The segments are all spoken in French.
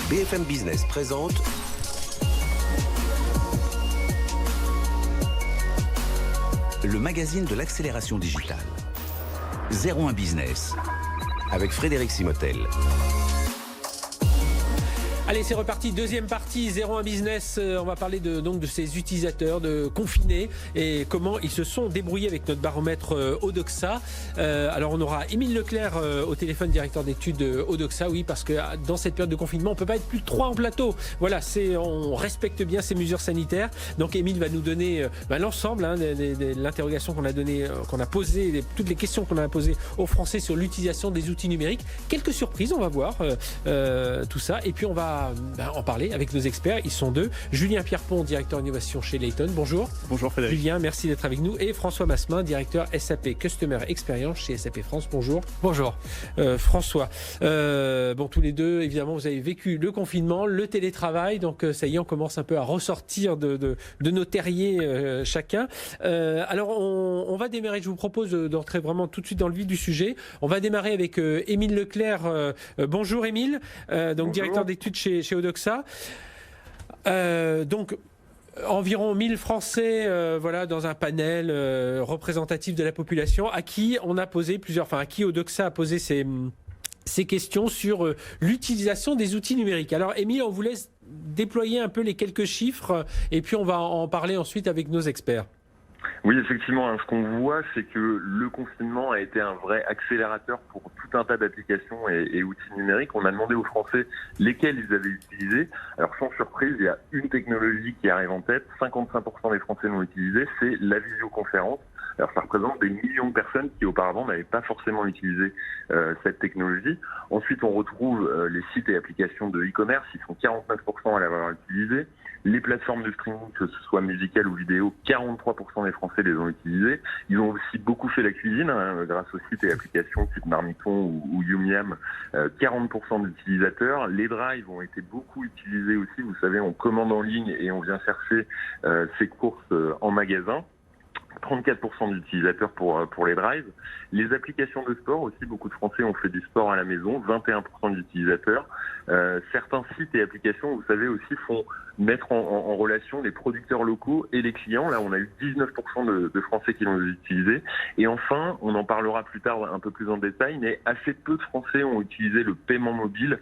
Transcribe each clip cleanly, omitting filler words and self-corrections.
BFM Business présente le magazine de l'accélération digitale. 01 Business avec Frédéric Simotel. Allez, c'est reparti, deuxième partie, 01 Business. On va parler donc de ces utilisateurs de confinés et comment ils se sont débrouillés avec notre baromètre Odoxa. Alors, on aura Émile Leclerc au téléphone, directeur d'études Odoxa, oui, parce que dans cette période de confinement, on ne peut pas être plus de 3 en plateau. Voilà, on respecte bien ces mesures sanitaires. Donc, Émile va nous donner l'ensemble de l'interrogation qu'on a donnée, qu'on a posée, toutes les questions qu'on a posées aux Français sur l'utilisation des outils numériques. Quelques surprises, on va voir tout ça. Et puis, on va en parler avec nos experts. Ils sont deux. Julien Pierrepont, directeur innovation chez Layton. Bonjour. Bonjour Frédéric. Julien, merci d'être avec nous. Et François Massemin, directeur SAP Customer Experience chez SAP France. Bonjour. Bonjour. François. Tous les deux, évidemment, vous avez vécu le confinement, le télétravail. Donc, ça y est, on commence un peu à ressortir de nos terriers chacun. Alors, on va démarrer. Je vous propose d'entrer vraiment tout de suite dans le vif du sujet. On va démarrer avec Émile Leclerc. Bonjour Émile, Bonjour. directeur d'études chez Odoxa. Donc, environ 1000 Français dans un panel représentatif de la population à qui on a posé à qui Odoxa a posé ces questions sur l'utilisation des outils numériques. Alors, Émile, on vous laisse déployer un peu les quelques chiffres et puis on va en parler ensuite avec nos experts. Oui, effectivement, ce qu'on voit, c'est que le confinement a été un vrai accélérateur pour tout un tas d'applications et outils numériques. On a demandé aux Français lesquels ils avaient utilisés. Alors, sans surprise, il y a une technologie qui arrive en tête. 55% des Français l'ont utilisée, c'est la visioconférence. Alors, ça représente des millions de personnes qui, auparavant, n'avaient pas forcément utilisé cette technologie. Ensuite, on retrouve les sites et applications de e-commerce. Ils sont 49% à l'avoir utilisé. Les plateformes de streaming, que ce soit musical ou vidéo, 43% des Français les ont utilisées. Ils ont aussi beaucoup fait la cuisine, grâce aux sites et applications type Marmiton ou Yumiam, 40% d'utilisateurs. Les drives ont été beaucoup utilisés aussi. Vous savez, on commande en ligne et on vient chercher ses courses en magasin. 34% d'utilisateurs pour les drives. Les applications de sport aussi, beaucoup de Français ont fait du sport à la maison, 21% d'utilisateurs. Certains sites et applications, vous savez, aussi font mettre en relation les producteurs locaux et les clients. Là, on a eu 19% de Français qui l'ont utilisé. Et enfin, on en parlera plus tard un peu plus en détail, mais assez peu de Français ont utilisé le paiement mobile.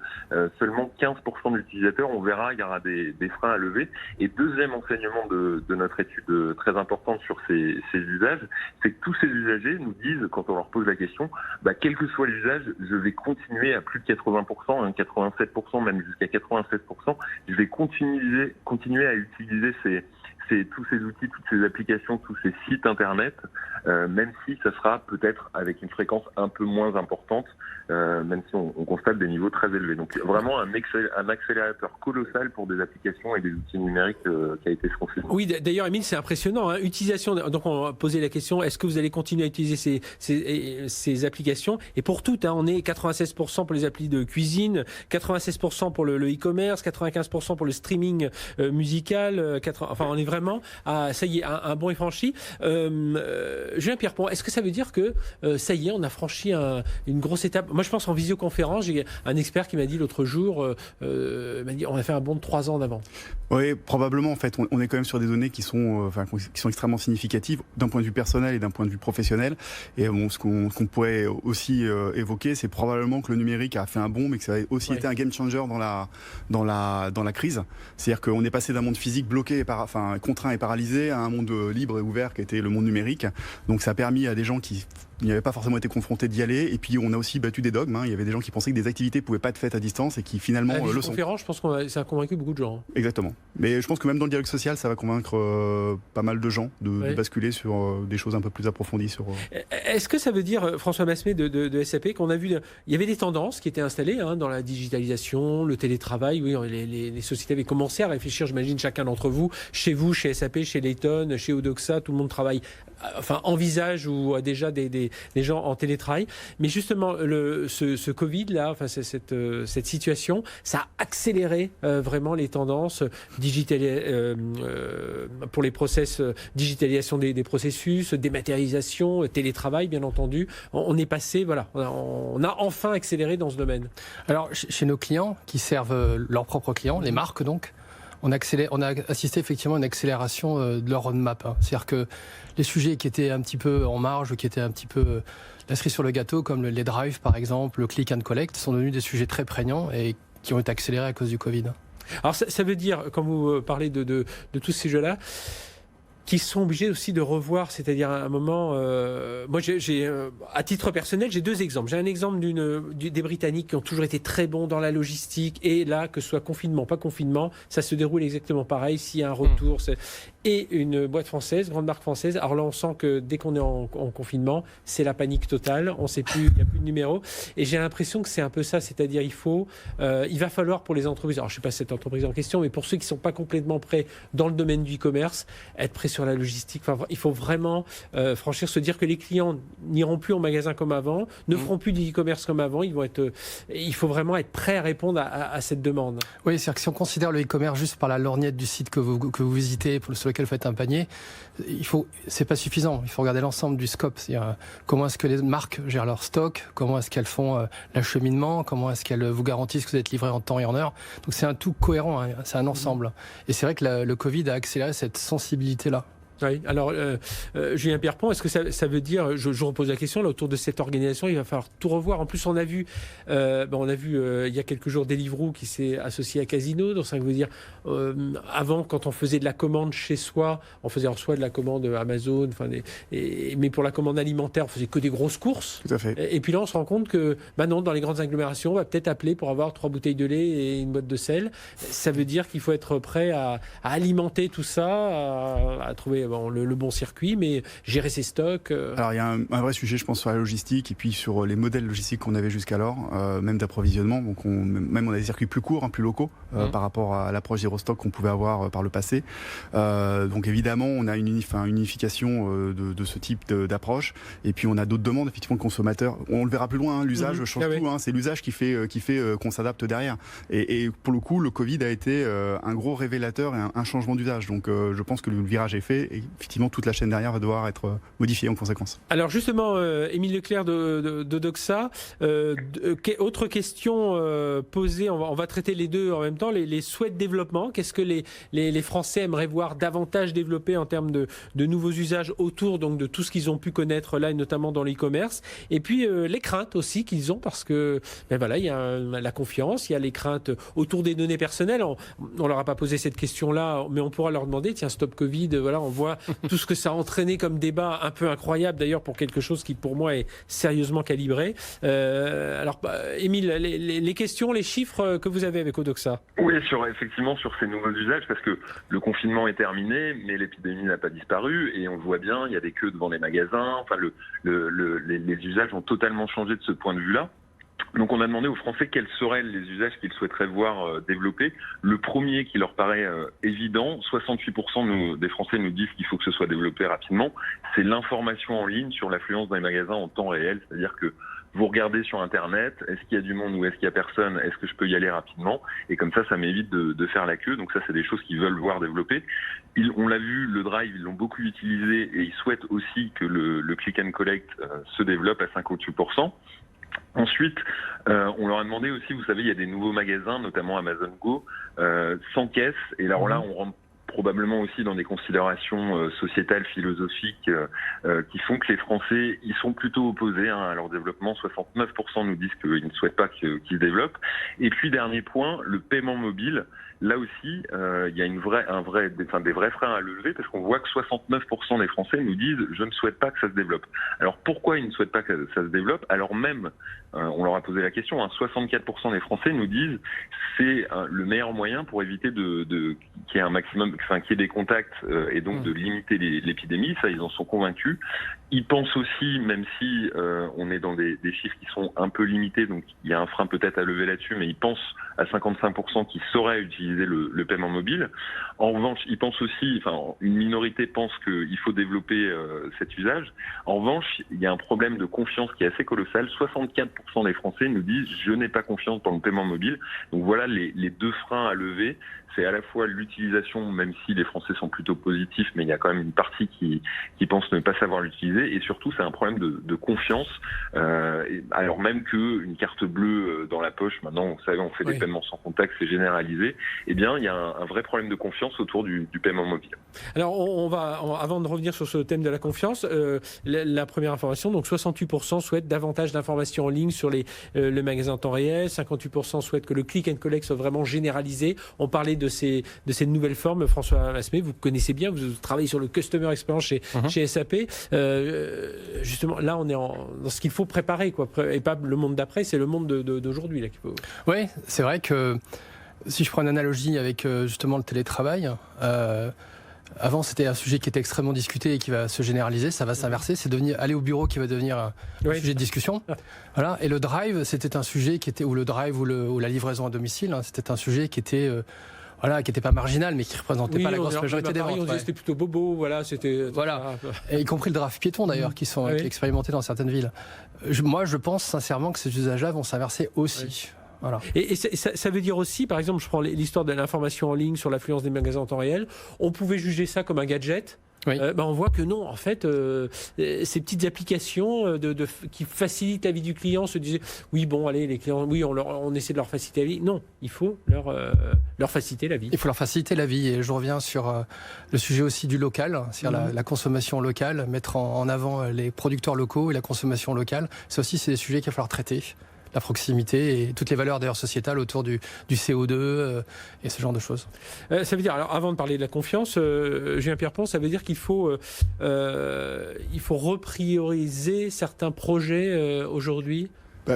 Seulement 15% d'utilisateurs. On verra, il y aura des freins à lever. Et deuxième enseignement de notre étude très importante sur ces usages, c'est que tous ces usagers nous disent, quand on leur pose la question, quel que soit l'usage, je vais continuer à plus de 80%, 87%, même jusqu'à 87%, je vais continuer à utiliser tous ces outils, toutes ces applications, tous ces sites internet, même si ça sera peut-être avec une fréquence un peu moins importante, même si on constate des niveaux très élevés. Donc vraiment un accélérateur colossal pour des applications et des outils numériques qui a été ce confinement. Oui, d'ailleurs, Émile, c'est impressionnant. Utilisation. Donc, on va poser la question, est-ce que vous allez continuer à utiliser ces applications? Et pour toutes, on est 96% pour les applis de cuisine, 96% pour le e-commerce, 95% pour le streaming musical. On est vraiment ça y est, un bond est franchi. Julien Pierrepont, est-ce que ça veut dire que ça y est, on a franchi une grosse étape? Moi, je pense en visioconférence, j'ai un expert qui m'a dit l'autre jour, on a fait un bond de 3 ans en avant. Oui, probablement. En fait, on est quand même sur des données qui sont extrêmement significatives d'un point de vue personnel et d'un point de vue professionnel. Et ce qu'on pourrait aussi évoquer, c'est probablement que le numérique a fait un bond, mais que ça a aussi été un game changer dans la crise. C'est-à-dire qu'on est passé d'un monde physique bloqué, contraint et paralysé, à un monde libre et ouvert qui était le monde numérique. Donc ça a permis à des gens qui n'y avaient pas forcément été confrontés d'y aller. Et puis on a aussi battu des dogmes. Il y avait des gens qui pensaient que des activités ne pouvaient pas être faites à distance et qui finalement le sont. Je pense que ça a convaincu beaucoup de gens. Exactement. Mais je pense que même dans le dialogue social, ça va convaincre pas mal de gens de basculer sur des choses un peu plus approfondies. Est-ce que ça veut dire, François Massemet de SAP, qu'on a vu, il y avait des tendances qui étaient installées dans la digitalisation, le télétravail, les sociétés avaient commencé à réfléchir, j'imagine, chacun d'entre vous, chez SAP, chez Layton, chez Odoxa, tout le monde travaille, envisage ou a déjà des des gens en télétravail. Mais justement, ce Covid-là, enfin, cette situation, ça a accéléré vraiment les tendances pour les process, digitalisation des processus, dématérialisation, télétravail, bien entendu. On est passé, voilà, on a enfin accéléré dans ce domaine. Alors, chez nos clients qui servent leurs propres clients, les marques donc, on a assisté effectivement à une accélération de leur roadmap. C'est-à-dire que les sujets qui étaient un petit peu en marge ou qui étaient un petit peu la cerise sur le gâteau, comme les drives par exemple, le click and collect, sont devenus des sujets très prégnants et qui ont été accélérés à cause du Covid. Alors ça veut dire, quand vous parlez de tous ces jeux-là, qui sont obligés aussi de revoir, c'est-à-dire à un moment, moi j'ai à titre personnel, j'ai deux exemples. J'ai un exemple des Britanniques qui ont toujours été très bons dans la logistique, et là, que ce soit confinement, pas confinement, ça se déroule exactement pareil, s'il y a un retour. Et une boîte française, grande marque française, alors là on sent que dès qu'on est en confinement, c'est la panique totale, on sait plus, il n'y a plus de numéro, et j'ai l'impression que c'est un peu ça, c'est-à-dire il va falloir pour les entreprises, alors je ne sais pas cette entreprise en question, mais pour ceux qui ne sont pas complètement prêts dans le domaine du e-commerce, être prêts sur la logistique, enfin, il faut vraiment franchir, se dire que les clients n'iront plus en magasin comme avant, ne feront plus du e-commerce comme avant, il faut vraiment être prêt à répondre à cette demande. Oui, c'est-à-dire que si on considère le e-commerce juste par la lorgnette du site que vous visitez, sur lequel vous faites un panier, c'est pas suffisant. Il faut regarder l'ensemble du scope. C'est-à-dire comment est-ce que les marques gèrent leur stock, comment est-ce qu'elles font l'acheminement, comment est-ce qu'elles vous garantissent que vous êtes livré en temps et en heure. Donc c'est un tout cohérent, hein, c'est un ensemble. Et c'est vrai que le Covid a accéléré cette sensibilité-là. Oui, alors Julien Pierrepont, est-ce que ça veut dire, je repose la question, là, autour de cette organisation, il va falloir tout revoir. En plus, on a vu il y a quelques jours Deliveroo qui s'est associé à Casino, donc ça veut dire, avant, quand on faisait de la commande chez soi, on faisait en soi de la commande Amazon, mais pour la commande alimentaire, on faisait que des grosses courses. Tout à fait. Et puis là, on se rend compte que, non, dans les grandes agglomérations, on va peut-être appeler pour avoir 3 bouteilles de lait et une boîte de sel. Ça veut dire qu'il faut être prêt à alimenter tout ça, à trouver le bon circuit, mais gérer ses stocks. Alors il y a un vrai sujet, je pense, sur la logistique et puis sur les modèles logistiques qu'on avait jusqu'alors, même d'approvisionnement. Donc on a des circuits plus courts, plus locaux par rapport à l'approche zéro stock qu'on pouvait avoir par le passé. Donc évidemment, on a une unification de ce type d'approche. Et puis on a d'autres demandes effectivement de consommateurs. On le verra plus loin, l'usage change tout. C'est l'usage qui fait qu'on s'adapte derrière. Et pour le coup, le Covid a été un gros révélateur et un changement d'usage. Donc je pense que le virage est fait. Et effectivement, toute la chaîne derrière va devoir être modifiée en conséquence. Alors justement, Émile Leclerc d'Odoxa, autre question posée, on va traiter les deux en même temps, les souhaits de développement. Qu'est-ce que les Français aimeraient voir davantage développer en termes de nouveaux usages autour donc, de tout ce qu'ils ont pu connaître là, et notamment dans l'e-commerce. Et puis les craintes aussi qu'ils ont, parce que il y a la confiance, il y a les craintes autour des données personnelles. On leur a pas posé cette question-là, mais on pourra leur demander, tiens, stop Covid, voilà, on voit tout ce que ça a entraîné comme débat un peu incroyable d'ailleurs pour quelque chose qui pour moi est sérieusement calibré. Alors Émile, les questions, les chiffres que vous avez avec Odoxa. Oui, effectivement sur ces nouveaux usages, parce que le confinement est terminé, mais l'épidémie n'a pas disparu et on le voit bien, il y a des queues devant les magasins, enfin les usages ont totalement changé de ce point de vue-là. Donc on a demandé aux Français quels seraient les usages qu'ils souhaiteraient voir développer. Le premier qui leur paraît évident, 68% des Français nous disent qu'il faut que ce soit développé rapidement, c'est l'information en ligne sur l'affluence dans les magasins en temps réel, c'est-à-dire que vous regardez sur Internet, est-ce qu'il y a du monde ou est-ce qu'il y a personne, est-ce que je peux y aller rapidement, et comme ça m'évite de faire la queue. Donc ça, c'est des choses qu'ils veulent voir développer. On l'a vu, le Drive, ils l'ont beaucoup utilisé et ils souhaitent aussi que le Click and Collect se développe à 58%. Ensuite, on leur a demandé aussi, vous savez, il y a des nouveaux magasins, notamment Amazon Go, sans caisse. Et alors là, on rentre probablement aussi dans des considérations sociétales, philosophiques, qui font que les Français, ils sont plutôt opposés à leur développement. 69% nous disent qu'ils ne souhaitent pas qu'il se développe. Et puis, dernier point, le paiement mobile. Là aussi, il y a des vrais freins à lever parce qu'on voit que 69% des Français nous disent « je ne souhaite pas que ça se développe ». Alors pourquoi ils ne souhaitent pas que ça se développe? Alors même, on leur a posé la question, 64% des Français nous disent « c'est le meilleur moyen pour éviter qu'il y ait un maximum, qu'il y ait des contacts et donc de limiter l'épidémie ». Ça, ils en sont convaincus. ils pensent aussi, même si on est dans des chiffres qui sont un peu limités, donc il y a un frein peut-être à lever là-dessus, mais ils pensent à 55% qui sauraient utiliser le paiement mobile. En revanche, ils pensent aussi, une minorité pense qu'il faut développer cet usage. En revanche, il y a un problème de confiance qui est assez colossal. 64% des Français nous disent « je n'ai pas confiance dans le paiement mobile ». Donc voilà les deux freins à lever. C'est à la fois l'utilisation, même si les Français sont plutôt positifs, mais il y a quand même une partie qui pense ne pas savoir l'utiliser. Et surtout, c'est un problème de confiance. Alors même qu'une carte bleue dans la poche, maintenant, vous savez, on fait des paiements sans contact, c'est généralisé. Eh bien, il y a un vrai problème de confiance autour du paiement mobile. Alors, avant de revenir sur ce thème de la confiance, la première information, donc 68% souhaitent davantage d'informations en ligne sur le magasin en temps réel, 58% souhaitent que le click and collect soit vraiment généralisé. On parlait de ces nouvelles formes. François Massemet, vous connaissez bien, vous travaillez sur le customer experience chez SAP. Justement, là, on est dans ce qu'il faut préparer, quoi, et pas le monde d'après, c'est le monde d'aujourd'hui. Là, qu'il faut... Oui, c'est vrai que si je prends une analogie avec justement le télétravail, avant c'était un sujet qui était extrêmement discuté et qui va se généraliser, ça va s'inverser, c'est aller au bureau qui va devenir un sujet de discussion. Voilà. Et le drive, c'était un sujet qui était, ou le drive ou la livraison à domicile, c'était un sujet qui était... qui n'était pas marginal, mais qui ne représentait pas la grosse majorité des ventes. On disait c'était plutôt bobo, c'était... Voilà. Et y compris le drive piéton d'ailleurs, qui sont expérimentés dans certaines villes. Moi, je pense sincèrement que ces usages-là vont s'inverser aussi. Oui. Voilà. Et ça veut dire aussi, par exemple, je prends l'histoire de l'information en ligne sur l'affluence des magasins en temps réel, on pouvait juger ça comme un gadget. Oui. On voit que non, en fait, ces petites applications qui facilitent la vie du client se disaient oui, bon, allez, les clients, oui, on essaie de leur faciliter la vie. Non, il faut leur faciliter la vie. Il faut leur faciliter la vie. Et je reviens sur le sujet aussi du local, c'est-à-dire la consommation locale, mettre en avant les producteurs locaux et la consommation locale. Ça aussi, c'est des sujets qu'il va falloir traiter. La proximité et toutes les valeurs d'ailleurs sociétales autour du CO2 et ce genre de choses. Ça veut dire, alors avant de parler de la confiance, Julien Pierrepont, ça veut dire qu'il faut reprioriser certains projets aujourd'hui.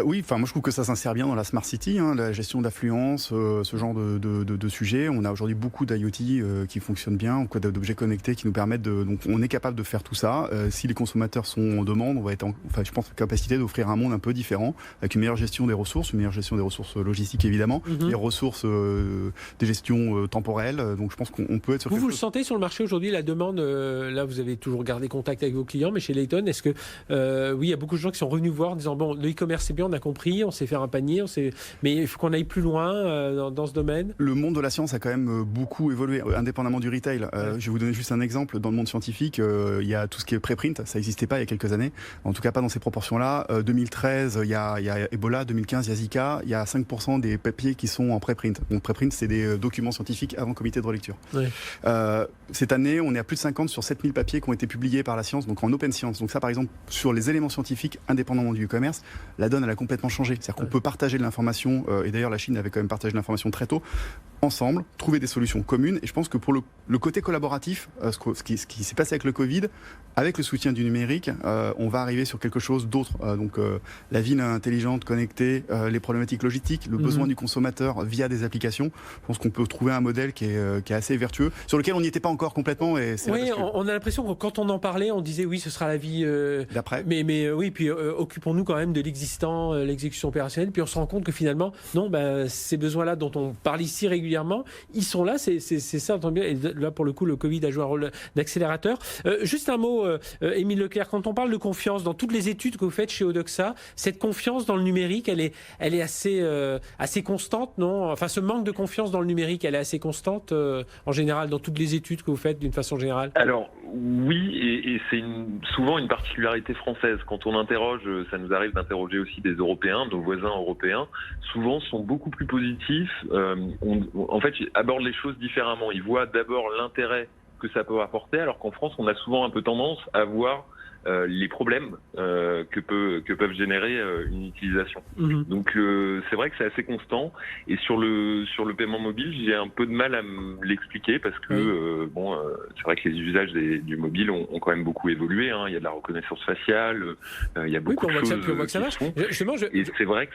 Oui, moi je trouve que ça s'insère bien dans la Smart City, la gestion d'affluence, ce genre de sujets. On a aujourd'hui beaucoup d'IoT qui fonctionnent bien, d'objets connectés qui nous permettent donc on est capable de faire tout ça. Si les consommateurs sont en demande, on va être je pense en capacité d'offrir un monde un peu différent, avec une meilleure gestion des ressources logistiques évidemment, les ressources des gestions temporelles. Donc je pense qu'on peut être sur Vous le sentez sur le marché aujourd'hui, la demande, là vous avez toujours gardé contact avec vos clients, mais chez Layton, est-ce que il y a beaucoup de gens qui sont revenus voir en disant bon, le e-commerce c'est bien, on a compris, on sait faire un panier, mais il faut qu'on aille plus loin dans ce domaine. Le monde de la science a quand même beaucoup évolué, indépendamment du retail. Je vais vous donner juste un exemple. Dans le monde scientifique, il y a tout ce qui est préprint, ça n'existait pas il y a quelques années, en tout cas pas dans ces proportions-là. 2013, il y a Ebola, 2015, il y a Zika, il y a 5% des papiers qui sont en préprint. Donc préprint, c'est des documents scientifiques avant comité de relecture. Oui. Cette année, on est à plus de 50 sur 7000 papiers qui ont été publiés par la science, donc en open science. Donc ça, par exemple, sur les éléments scientifiques, indépendamment du e-commerce, la donne elle a complètement changé. C'est-à-dire qu'on peut partager de l'information, et d'ailleurs la Chine avait quand même partagé de l'information très tôt, ensemble, trouver des solutions communes. Et je pense que pour le côté collaboratif, ce qui s'est passé avec le Covid, avec le soutien du numérique, on va arriver sur quelque chose d'autre. Donc la ville intelligente, connectée, les problématiques logistiques, le besoin du consommateur via des applications. Je pense qu'on peut trouver un modèle qui est assez vertueux, sur lequel on n'y était pas encore complètement. Et oui, on a l'impression que quand on en parlait, on disait oui, ce sera la vie d'après. Mais oui, puis occupons-nous quand même de l'existant, l'exécution opérationnelle. Puis on se rend compte que finalement, non, ces besoins-là dont on parle ici régulièrement, ils sont là. C'est ça, entend bien. Et là, pour le coup, le Covid a joué un rôle d'accélérateur. Juste un mot, Émile Leclerc, quand on parle de confiance, dans toutes les études que vous faites chez Odoxa, cette confiance dans le numérique, elle est assez constante, non? Enfin, ce manque de confiance dans le numérique, elle est assez constante en général dans toutes les études que vous faites d'une façon générale? Alors oui, et c'est souvent une particularité française. Quand on interroge, ça nous arrive d'interroger aussi des Européens, nos voisins européens, souvent sont beaucoup plus positifs. En fait, ils abordent les choses différemment. Ils voient d'abord l'intérêt que ça peut apporter, alors qu'en France, on a souvent un peu tendance à voir les problèmes que peuvent générer une utilisation. Donc c'est vrai que c'est assez constant, et sur le paiement mobile, j'ai un peu de mal à me l'expliquer parce que c'est vrai que les usages du mobile ont quand même beaucoup évolué, hein. Il y a de la reconnaissance faciale, il y a beaucoup de choses et c'est vrai que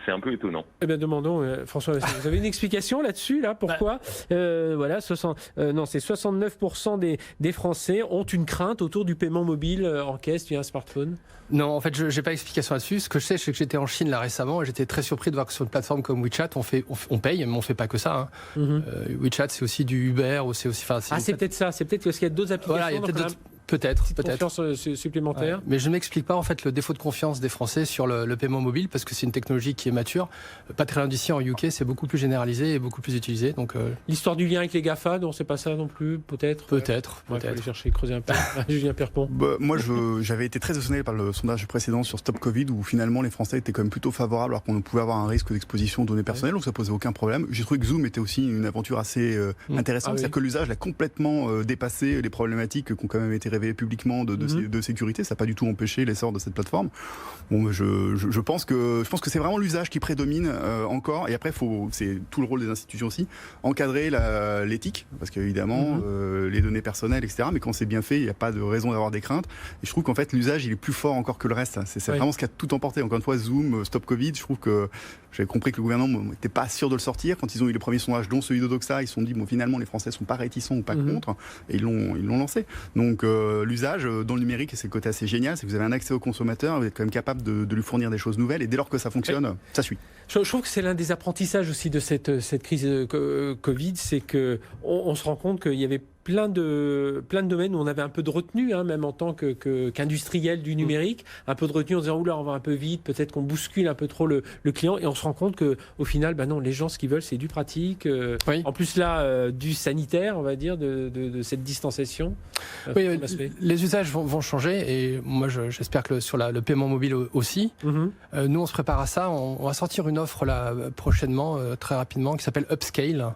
c'est un peu étonnant. Eh bien, demandons, François, vous avez une explication là-dessus, là, pourquoi voilà, c'est 69% des Français ont une crainte autour du paiement mobile en caisse via un smartphone? Non, en fait, je n'ai pas d'explication là-dessus. Ce que je sais, c'est que j'étais en Chine là récemment et j'étais très surpris de voir que sur une plateforme comme WeChat, on paye, mais on ne fait pas que ça. Hein. WeChat, c'est aussi du Uber, ou c'est aussi. C'est peut-être ça. C'est peut-être parce qu'il y a d'autres applications. Voilà, il y a peut-être confiance supplémentaire. Ouais. Mais je ne m'explique pas en fait le défaut de confiance des Français sur le paiement mobile parce que c'est une technologie qui est mature. Pas très loin d'ici en UK, c'est beaucoup plus généralisé et beaucoup plus utilisé. Donc l'histoire du lien avec les GAFA, non, c'est pas ça non plus, peut-être. Peut-être. Faut aller chercher, creuser un peu. Julien Pierpont. Moi, j'avais été très étonné par le sondage précédent sur Stop Covid où finalement les Français étaient quand même plutôt favorables alors qu'on pouvait avoir un risque d'exposition aux données personnelles, donc ça posait aucun problème. J'ai trouvé que Zoom était aussi une aventure assez intéressante, c'est-à-dire que l'usage l'a complètement dépassé les problématiques qui ont quand même été révélées publiquement de sécurité. Ça n'a pas du tout empêché l'essor de cette plateforme. Bon, je pense que c'est vraiment l'usage qui prédomine encore. Et après, c'est tout le rôle des institutions aussi, encadrer l'éthique, parce qu'évidemment, les données personnelles, etc. Mais quand c'est bien fait, il n'y a pas de raison d'avoir des craintes. Et je trouve qu'en fait, l'usage, il est plus fort encore que le reste. C'est vraiment ce qui a tout emporté. Encore une fois, Zoom, Stop Covid, je trouve que j'avais compris que le gouvernement n'était pas sûr de le sortir. Quand ils ont eu les premiers sondages, dont celui d'Odoxa, ils se sont dit, bon, finalement, les Français ne sont pas réticents ou pas contre. Et ils l'ont lancé. Donc, l'usage dans le numérique, et c'est le côté assez génial, c'est que vous avez un accès au consommateur, vous êtes quand même capable de lui fournir des choses nouvelles, et dès lors que ça fonctionne, ça suit. Je trouve que c'est l'un des apprentissages aussi de cette crise Covid, c'est qu'on se rend compte qu'il y avait plein de domaines où on avait un peu de retenue, hein, même en tant qu'industriel du numérique, un peu de retenue en disant oula, on va un peu vite, peut-être qu'on bouscule un peu trop le client, et on se rend compte qu'au final, non, les gens, ce qu'ils veulent, c'est du pratique. En plus là, du sanitaire, on va dire, de cette distanciation. Oui, les usages vont changer, et moi j'espère que sur le paiement mobile aussi. Nous, on se prépare à ça. On va sortir une offre là prochainement, très rapidement, qui s'appelle Upscale,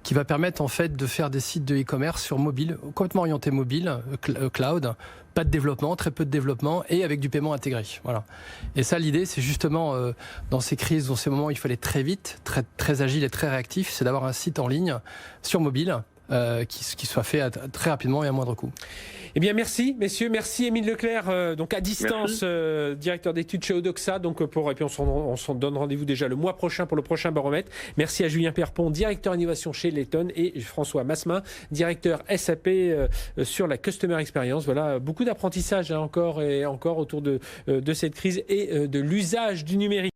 qui va permettre en fait de faire des sites de e-commerce sur mobile, complètement orienté mobile, cloud, pas de développement, très peu de développement, et avec du paiement intégré. Voilà. Et ça, l'idée, c'est justement dans ces crises, dans ces moments où il faut aller très vite, très, très agile et très réactif, c'est d'avoir un site en ligne sur mobile qui soit fait très rapidement et à moindre coût. Eh bien, merci, messieurs. Merci, Émile Leclerc, donc à distance, directeur d'études chez Odoxa. Donc et puis on s'en donne rendez-vous déjà le mois prochain pour le prochain baromètre. Merci à Julien Pierpont, directeur innovation chez Layton, et François Massemin, directeur SAP sur la Customer Experience. Voilà, beaucoup d'apprentissage encore et encore autour de cette crise et de l'usage du numérique.